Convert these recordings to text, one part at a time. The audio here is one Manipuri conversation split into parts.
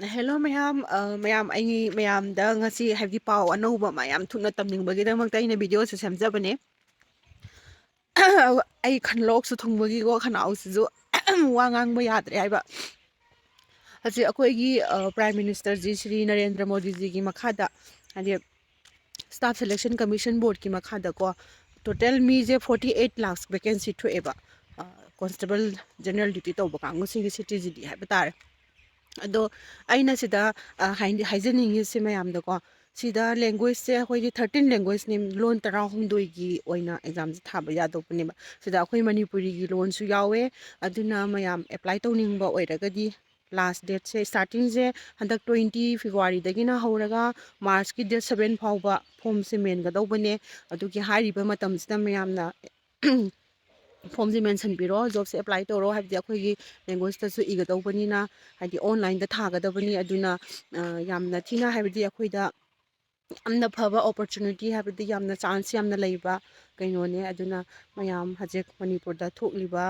Hello Mayam, Mayam ai Mayam da ngasi happy pau anouba mayam thuna tamningbagidamagta aina video se semjabane. Ai khanlok su thungbagi go khanau su wa ngangba yadre haiba. Hasi akoigi Prime Minister ji Shri Narendra Modi ji gi makhada hadi Staff Selection Commission Board ki makhada ko total mi je 48 lakhs vacancy thoeba. Constable General Duty to bakangu singi city ji haiba tar. ꯑꯗꯣ ꯑꯩꯅ ꯁꯤꯗ ꯍꯥꯏꯖꯅꯤꯡꯉꯤꯁꯦ ꯃꯌꯥꯝꯗꯀꯣ ꯁꯤꯗ ꯂꯦꯡꯒ꯭ꯋꯦꯖꯁꯦ ꯑꯩꯈꯣꯏꯒꯤ 13 ꯂꯦꯡꯒ꯭ꯋꯦꯖꯅꯤ ꯂꯣꯟ 12ꯒꯤ ꯑꯣꯏꯅ ꯑꯦꯛꯖꯥꯝꯁꯦ ꯊꯥꯕ ꯌꯥꯗꯧꯕꯅꯦꯕ ꯁꯤꯗ ꯑꯩꯈꯣꯏ ꯃꯅꯤꯄꯨꯔꯤꯒꯤ ꯂꯣꯟꯁꯨ ꯌꯥꯎꯋꯦ ꯑꯗꯨꯅ ꯃꯌꯥꯝ ꯑꯦꯄ꯭ꯂꯥꯏ ꯇꯧꯅꯤꯡꯕ ꯑꯣꯏꯔꯒꯗꯤ ꯂꯥꯁ ꯗꯦꯠꯁꯦ ꯁ꯭ꯇꯥꯔꯇꯤꯡꯁꯦ ꯍꯟꯗꯛ 20 ꯐꯦꯕ꯭ꯔꯨꯋꯥꯔꯤꯗꯒꯤꯅ ꯍꯧꯔꯒ ꯃꯥꯔꯆꯀꯤ ꯗꯦꯠ 7 ꯐꯥꯎꯕ ꯐꯣꯝꯁꯦ ꯃꯦꯟꯒꯗꯧꯕꯅꯦ ꯑꯗꯨꯒꯤ ꯍꯥꯏꯔꯤꯕ ꯃꯇꯝꯁꯤꯗ ꯃꯌꯥꯝꯅ ꯐꯣꯝꯁꯦ ꯃꯦꯟꯁꯟꯕꯤꯔꯣ ꯖꯣꯕꯁꯦ ꯑꯦꯄ꯭ꯂꯥꯏ ꯇꯧꯔꯣ ꯍꯥꯏꯕꯗꯤ ꯑꯩꯈꯣꯏꯒꯤ ꯂꯦꯡꯒ꯭ꯋꯦꯖꯇꯁꯨ ꯏꯒꯗꯧꯕꯅꯤꯅ ꯍꯥꯏꯗꯤ ꯑꯣꯟꯂꯥꯏꯟꯗ ꯊꯥꯒꯗꯕꯅꯤ ꯑꯗꯨꯅ ꯌꯥꯝꯅ ꯊꯤꯅ ꯍꯥꯏꯕꯗꯤ ꯑꯩꯈꯣꯏꯗ ꯌꯥꯝꯅ ꯐꯕ ꯑꯣꯄꯣꯔꯆꯨꯅꯤꯇꯤ ꯍꯥꯏꯕꯗꯤ ꯌꯥꯝꯅ ꯆꯥꯟꯁ ꯌꯥꯝꯅ ꯂꯩꯕ ꯀꯩꯅꯣꯅꯦ ꯑꯗꯨꯅ ꯃꯌꯥꯝ ꯍꯧꯖꯤꯛ ꯃꯅꯤꯄꯨꯔꯗ ꯊꯣꯛꯂꯤꯕ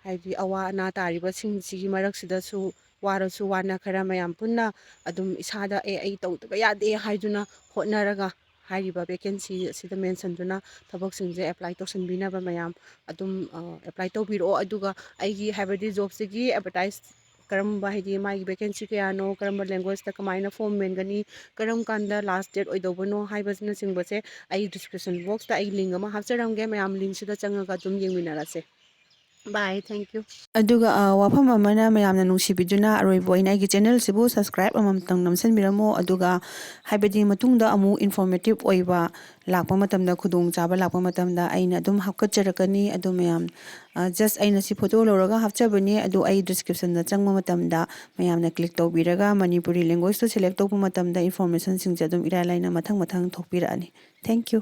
ꯍꯥꯏꯗꯤ ꯑꯋꯥ ꯑꯅꯥ ꯇꯥꯔꯤꯕꯁꯤꯡꯁꯤꯒꯤ ꯃꯔꯛꯁꯤꯗꯁꯨ ꯋꯥꯔꯁꯨ ꯋꯥꯅ ꯈꯔ ꯃꯌꯥꯝ ꯄꯨꯟꯅ ꯑꯗꯨꯝ ꯏꯁꯥꯗ ꯑꯩ ꯇꯧꯗꯕ ꯌꯥꯗꯦ ꯍꯥꯏꯗꯨꯅ ꯍꯣꯠꯅꯔꯒ ꯍꯥꯏꯔꯤꯕ ꯚꯦꯀꯦꯟꯁꯤ ꯑꯁꯤꯗ ꯃꯦꯟꯁꯟꯗꯨꯅ ꯊꯕꯛꯁꯤꯡꯁꯦ ꯑꯦꯄ꯭ꯂꯥꯏ ꯇꯧꯁꯟꯕꯤꯅꯕ ꯃꯌꯥꯝ ꯑꯗꯨꯝ ꯑꯦꯄ꯭ꯂꯥꯏ ꯇꯧꯕꯤꯔꯛꯑꯣ ꯑꯗꯨꯒ ꯑꯩꯒꯤ ꯍꯥꯏꯕꯗꯤ ꯖꯣꯕꯁꯤꯒꯤ ꯑꯦꯗꯚꯔꯇꯥꯏꯁ ꯀꯔꯝꯕ ꯍꯥꯏꯗꯤ ꯃꯥꯒꯤ ꯚꯦꯀꯦꯟꯁꯤ ꯀꯌꯥꯅꯣ ꯀꯔꯝꯕ ꯂꯦꯡꯒ꯭ꯋꯦꯖꯇ ꯀꯃꯥꯏꯅ ꯐꯣꯝ ꯃꯦꯟꯒꯅꯤ ꯀꯔꯝ ꯀꯥꯟꯗ ꯂꯥꯁ ꯗꯦꯠ ꯑꯣꯏꯗꯧꯕꯅꯣ ꯍꯥꯏꯕꯁꯤꯅꯆꯤꯡꯕꯁꯦ ꯑꯩ ꯗꯤꯁꯀ꯭ꯔꯤꯞꯁꯟ ꯕꯣꯛꯁꯇ ꯑꯩ ꯂꯤꯡ ꯑꯃ ꯍꯥꯞꯆꯔꯝꯒꯦ ꯃꯌꯥꯝ ꯂꯤꯡꯁꯤꯗ ꯆꯪꯉꯒ ꯑꯗꯨꯝ ꯌꯦꯡꯃꯤꯟꯅꯔꯁꯦ ꯕꯥꯏ ꯊꯦꯡꯛ ꯌꯨ ꯑꯗꯨꯒ ꯋꯥꯐꯝ ꯑꯃꯅ ꯃꯌꯥꯝꯅ ꯅꯨꯡꯁꯤꯕꯤꯗꯨꯅ ꯑꯔꯣꯏꯕ ꯑꯣꯏꯅ ꯑꯩꯒꯤ ꯆꯦꯅꯦꯜꯁꯤꯕꯨ ꯁꯕꯁꯀ꯭ꯔꯥꯏꯕ ꯑꯃꯃꯝꯇꯪ ꯅꯝꯁꯤꯟꯕꯤꯔꯝꯃꯣ ꯑꯗꯨꯒ ꯍꯥꯏꯕꯗꯤ ꯃꯇꯨꯡꯗ ꯑꯃꯨꯛ ꯏꯟꯐꯣꯔꯃꯦꯇꯤꯚ ꯑꯣꯏꯕ ꯂꯥꯛꯄ ꯃꯇꯝꯗ ꯈꯨꯗꯣꯡꯆꯥꯕ ꯂꯥꯛꯄ ꯃꯇꯝꯗ ꯑꯩꯅ ꯑꯗꯨꯝ ꯍꯥꯞꯀꯠꯆꯔꯛꯀꯅꯤ ꯑꯗꯨ ꯃꯌꯥꯝ ꯖꯁ ꯑꯩꯅ ꯁꯤ ꯐꯣꯇꯣ ꯂꯧꯔꯒ ꯍꯥꯞꯆꯕꯅꯤ ꯑꯗꯨ ꯑꯩ ꯗꯤꯁꯀ꯭ꯔꯤꯞꯁꯟꯗ ꯆꯪꯕ ꯃꯇꯝꯗ ꯃꯌꯥꯝꯅ ꯀ꯭ꯂꯤꯛ ꯇꯧꯕꯤꯔꯒ ꯃꯅꯤꯄꯨꯔꯤ ꯂꯦꯡꯒ꯭ꯋꯦꯖꯇꯣ ꯁꯦꯂꯦꯛ ꯇꯧꯕ ꯃꯇꯝꯗ ꯏꯟꯐꯣꯔꯃꯦꯁꯟꯁꯤꯡꯁꯦ ꯑꯗꯨꯝ ꯏꯔꯥꯏ ꯂꯥꯏꯅ ꯃꯊꯪ ꯊꯣꯛꯄꯤꯔꯛꯑꯅꯤ ꯊꯦꯡꯛ ꯌꯨ